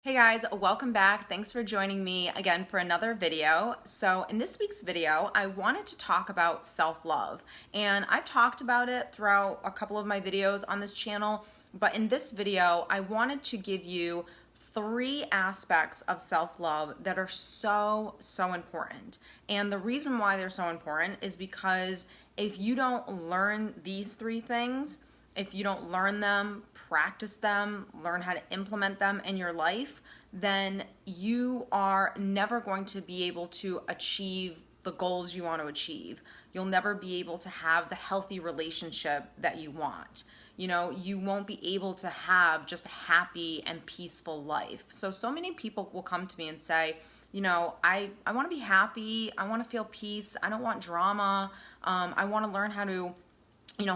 Hey guys, welcome back. Thanks for joining me again for another video. So in this week's video, I wanted to talk about self-love, and I've talked about it throughout a couple of my videos on this channel, but in this video, I wanted to give you 3 aspects of self-love that are so important. And the reason why they're so important is because if you don't learn these 3 things, if you don't learn them, practice them, learn how to implement them in your life, then you are never going to be able to achieve the goals you want to achieve. You'll never be able to have the healthy relationship that you want. You won't be able to have just a happy and peaceful life. So many people will come to me and say, I want to be happy. I want to feel peace. I don't want drama. I want to learn how to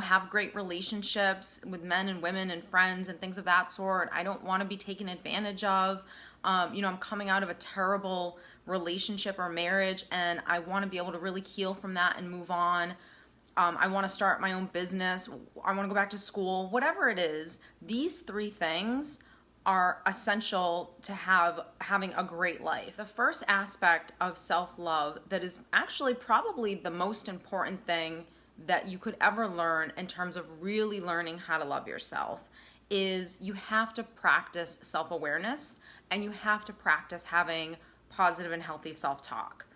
have great relationships with men and women and friends and things of that sort. I don't want to be taken advantage of. I'm coming out of a terrible relationship or marriage, and I want to be able to really heal from that and move on. I want to start my own business. I want to go back to school. Whatever it is, these 3 things are essential to having a great life. The first aspect of self-love that is actually probably the most important thing that you could ever learn in terms of really learning how to love yourself is you have to practice self-awareness, and you have to practice having positive and healthy self-talk.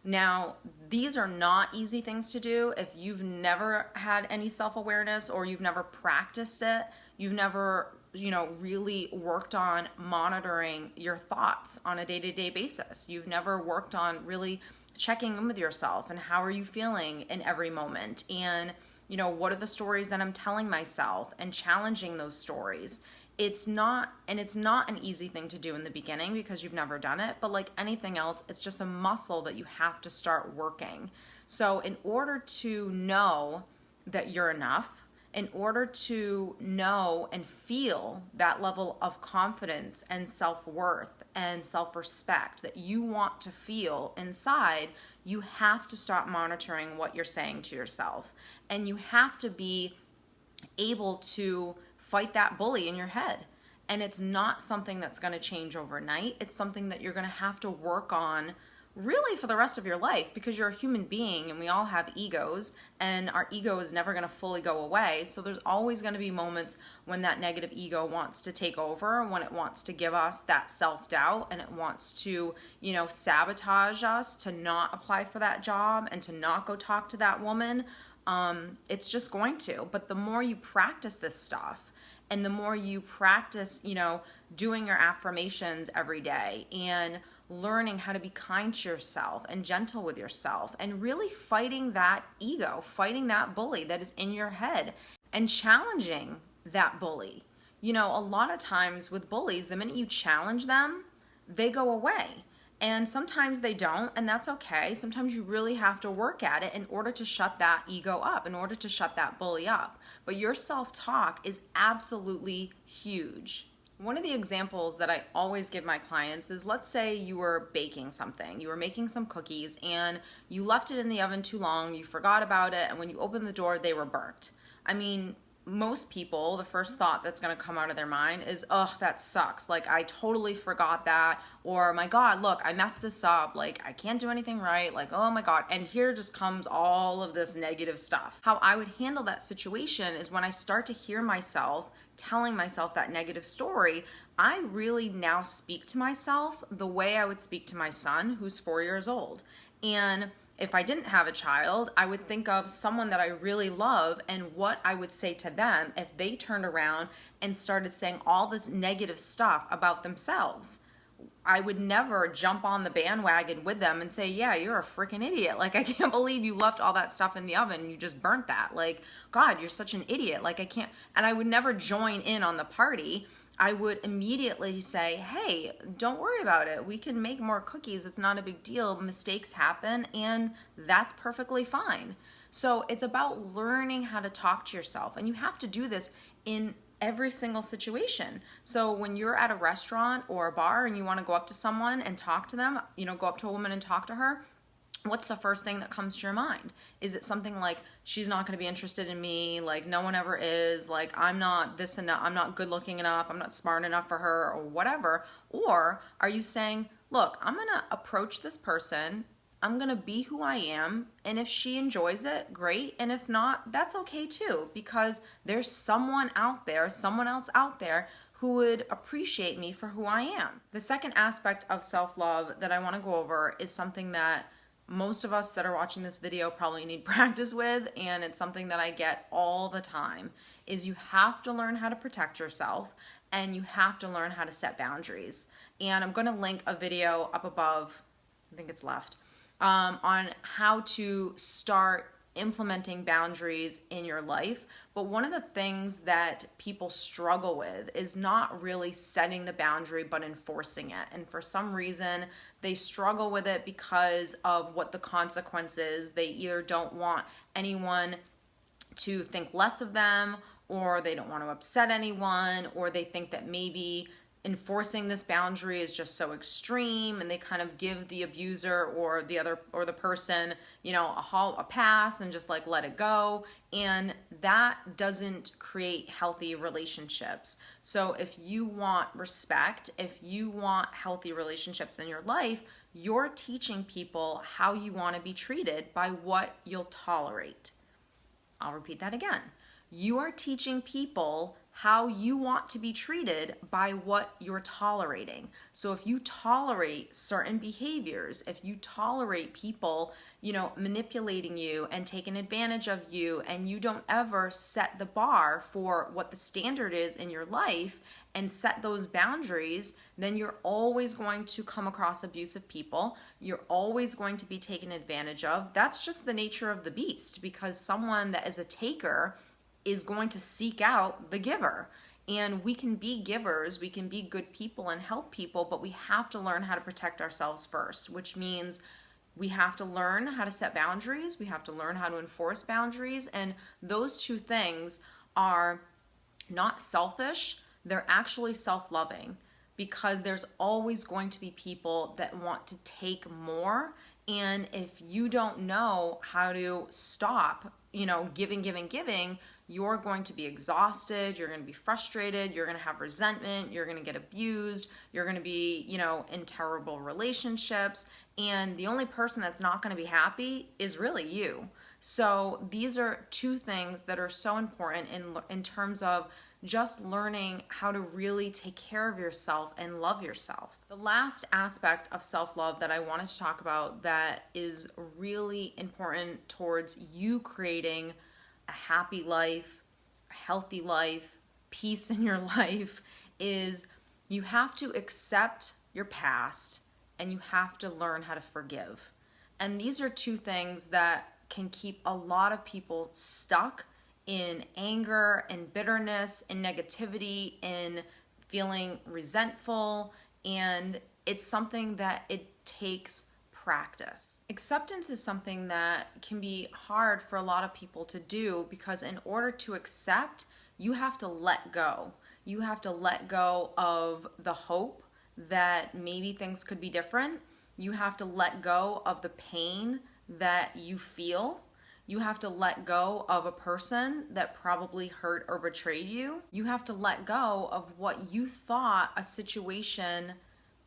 Now, these are not easy things to do if you've never had any self-awareness, or you've never practiced it, you've never really worked on monitoring your thoughts on a day-to-day basis. You've never worked on really checking in with yourself and how are you feeling in every moment, and what are the stories that I'm telling myself, and challenging those stories. It's not an easy thing to do in the beginning because you've never done it, but like anything else, it's just a muscle that you have to start working. So in order to know that you're enough, in order to know and feel that level of confidence and self-worth and self-respect that you want to feel inside, you have to stop monitoring what you're saying to yourself. And you have to be able to fight that bully in your head. And it's not something that's going to change overnight. It's something that you're going to have to work on really for the rest of your life, because you're a human being and we all have egos, and our ego is never going to fully go away. So there's always going to be moments when that negative ego wants to take over, when it wants to give us that self-doubt, and it wants to, sabotage us to not apply for that job and to not go talk to that woman. It's just going to. But the more you practice this stuff, and the more you practice, doing your affirmations every day, and learning how to be kind to yourself and gentle with yourself, and really fighting that ego, fighting that bully that is in your head, and challenging that bully. A lot of times with bullies, the minute you challenge them, they go away. And sometimes they don't, and that's okay. Sometimes you really have to work at it in order to shut that ego up, in order to shut that bully up. But your self-talk is absolutely huge. One of the examples that I always give my clients is, let's say you were baking something. You were making some cookies and you left it in the oven too long, you forgot about it, and when you opened the door, they were burnt. I mean, most people, the first thought that's going to come out of their mind is, oh, that sucks. Like, I totally forgot that. Or, my God, look, I messed this up. Like, I can't do anything right. Like, oh my God. And here just comes all of this negative stuff. How I would handle that situation is, when I start to hear myself telling myself that negative story, I really now speak to myself the way I would speak to my son, who's 4 years old. And if I didn't have a child, I would think of someone that I really love and what I would say to them if they turned around and started saying all this negative stuff about themselves. I would never jump on the bandwagon with them and say, yeah, you're a freaking idiot. Like, I can't believe you left all that stuff in the oven and you just burnt that. Like, God, you're such an idiot. Like, I can't. And I would never join in on the party. I would immediately say, hey, don't worry about it. We can make more cookies. It's not a big deal. Mistakes happen, and that's perfectly fine. So it's about learning how to talk to yourself, and you have to do this in every single situation. So when you're at a restaurant or a bar and you want to go up to someone and talk to them, go up to a woman and talk to her, what's the first thing that comes to your mind? Is it something like, she's not going to be interested in me, like no one ever is, like I'm not this enough, I'm not good looking enough, I'm not smart enough for her, or whatever? Or are you saying, look, I'm going to approach this person, I'm going to be who I am, and if she enjoys it, great, and if not, that's okay too, because there's someone else out there who would appreciate me for who I am. The second aspect of self-love that I want to go over is something that most of us that are watching this video probably need practice with, and it's something that I get all the time, is you have to learn how to protect yourself, and you have to learn how to set boundaries. And I'm going to link a video up above, I think it's left, on how to start implementing boundaries in your life. But one of the things that people struggle with is not really setting the boundary, but enforcing it. And for some reason, they struggle with it because of what the consequence is. They either don't want anyone to think less of them, or they don't want to upset anyone, or they think that maybe enforcing this boundary is just so extreme, and they kind of give the abuser or the person, a pass and just like let it go. And that doesn't create healthy relationships. So if you want respect, if you want healthy relationships in your life, you're teaching people how you want to be treated by what you'll tolerate. I'll repeat that again. You are teaching people how you want to be treated by what you're tolerating. So if you tolerate certain behaviors, if you tolerate people, manipulating you and taking advantage of you, and you don't ever set the bar for what the standard is in your life and set those boundaries, then you're always going to come across abusive people. You're always going to be taken advantage of. That's just the nature of the beast, because someone that is a taker is going to seek out the giver. And we can be givers, we can be good people and help people, but we have to learn how to protect ourselves first, which means we have to learn how to set boundaries, we have to learn how to enforce boundaries, and those two things are not selfish, they're actually self-loving, because there's always going to be people that want to take more. And if you don't know how to stop, giving, you're going to be exhausted, you're going to be frustrated, you're going to have resentment, you're going to get abused, you're going to be, in terrible relationships, and the only person that's not going to be happy is really you. So these are two things that are so important in terms of just learning how to really take care of yourself and love yourself. The last aspect of self-love that I wanted to talk about that is really important towards you creating a happy life, a healthy life, peace in your life, is you have to accept your past and you have to learn how to forgive. And these are two things that can keep a lot of people stuck in anger and bitterness and negativity and feeling resentful. And it's something that it takes practice. Acceptance is something that can be hard for a lot of people to do, because in order to accept, you have to let go. You have to let go of the hope that maybe things could be different. You have to let go of the pain that you feel. You have to let go of a person that probably hurt or betrayed you. You have to let go of what you thought a situation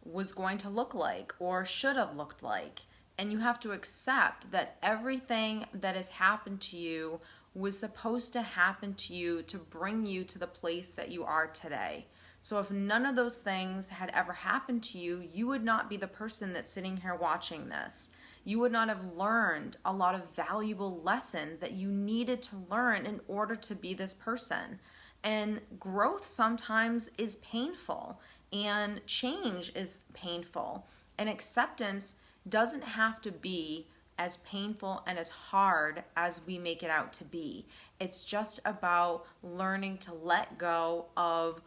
was going to look like or should have looked like. And you have to accept that everything that has happened to you was supposed to happen to you to bring you to the place that you are today. So if none of those things had ever happened to you, you would not be the person that's sitting here watching this. You would not have learned a lot of valuable lessons that you needed to learn in order to be this person. And growth sometimes is painful, and change is painful. And acceptance doesn't have to be as painful and as hard as we make it out to be. It's just about learning to let go of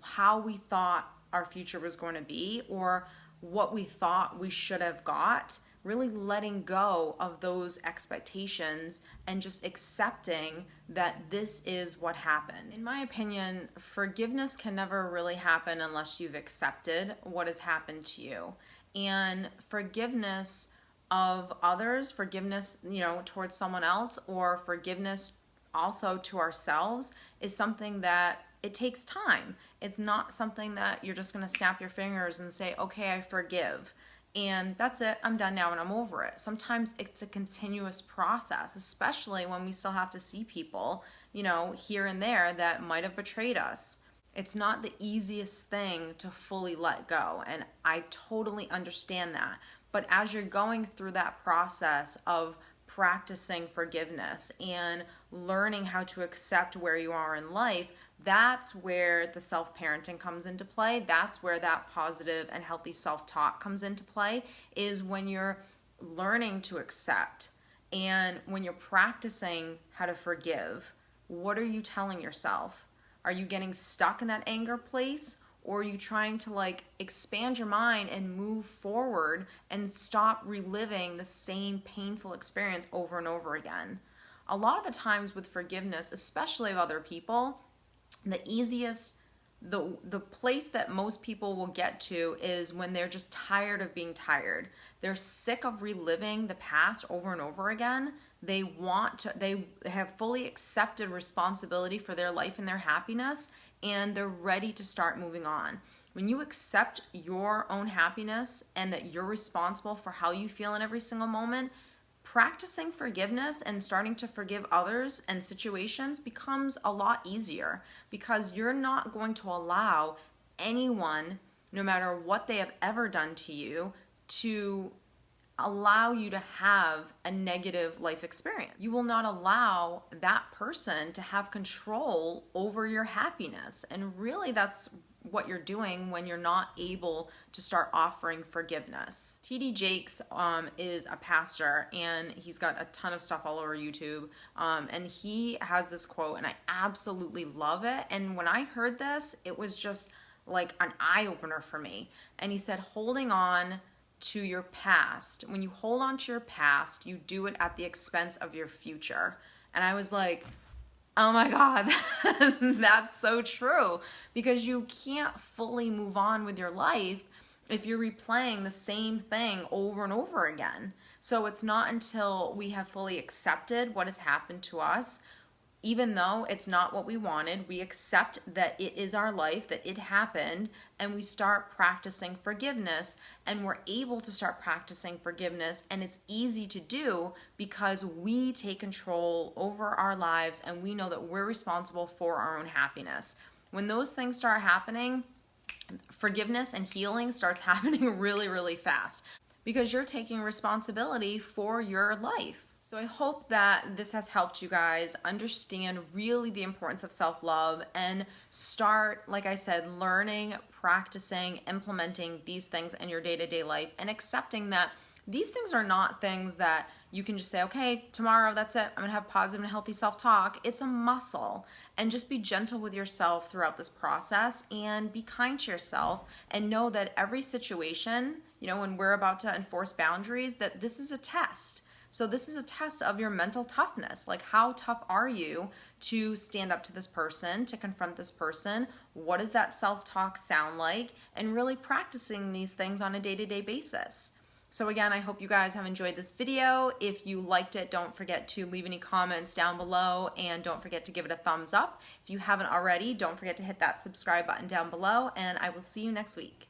how we thought our future was going to be, or what we thought we should have got. Really letting go of those expectations and just accepting that this is what happened. In my opinion, forgiveness can never really happen unless you've accepted what has happened to you. And forgiveness of others, forgiveness, towards someone else, or forgiveness also to ourselves, is something that it takes time. It's not something that you're just going to snap your fingers and say, okay, I forgive, and that's it, I'm done now and I'm over it. Sometimes it's a continuous process, especially when we still have to see people, here and there that might have betrayed us. It's not the easiest thing to fully let go, and I totally understand that. But as you're going through that process of practicing forgiveness and learning how to accept where you are in life, that's where the self-parenting comes into play. That's where that positive and healthy self-talk comes into play, is when you're learning to accept and when you're practicing how to forgive. What are you telling yourself? Are you getting stuck in that anger place? Or are you trying to expand your mind and move forward and stop reliving the same painful experience over and over again? A lot of the times with forgiveness, especially of other people, the place that most people will get to is when they're just tired of being tired. They're sick of reliving the past over and over again. They have fully accepted responsibility for their life and their happiness, and they're ready to start moving on. When you accept your own happiness and that you're responsible for how you feel in every single moment, practicing forgiveness and starting to forgive others and situations becomes a lot easier, because you're not going to allow anyone, no matter what they have ever done to you, to allow you to have a negative life experience. You will not allow that person to have control over your happiness. And really, that's what you're doing when you're not able to start offering forgiveness. TD Jakes is a pastor, and he's got a ton of stuff all over YouTube. And he has this quote, and I absolutely love it. And when I heard this, it was just like an eye-opener for me. And he said, holding on to your past, when you hold on to your past, you do it at the expense of your future. And I was like, oh my God, that's so true, because you can't fully move on with your life if you're replaying the same thing over and over again. So it's not until we have fully accepted what has happened to us, even though it's not what we wanted, we accept that it is our life, that it happened, and we start practicing forgiveness, and we're able to start practicing forgiveness, and it's easy to do because we take control over our lives and we know that we're responsible for our own happiness. When those things start happening, forgiveness and healing starts happening really, really fast, because you're taking responsibility for your life. So I hope that this has helped you guys understand really the importance of self-love and start, like I said, learning, practicing, implementing these things in your day-to-day life, and accepting that these things are not things that you can just say, okay, tomorrow, that's it, I'm gonna have positive and healthy self-talk. It's a muscle. And just be gentle with yourself throughout this process, and be kind to yourself, and know that every situation, when we're about to enforce boundaries, that this is a test. So this is a test of your mental toughness. Like, how tough are you to stand up to this person, to confront this person? What does that self-talk sound like? And really practicing these things on a day-to-day basis. So again, I hope you guys have enjoyed this video. If you liked it, don't forget to leave any comments down below, and don't forget to give it a thumbs up. If you haven't already, don't forget to hit that subscribe button down below, and I will see you next week.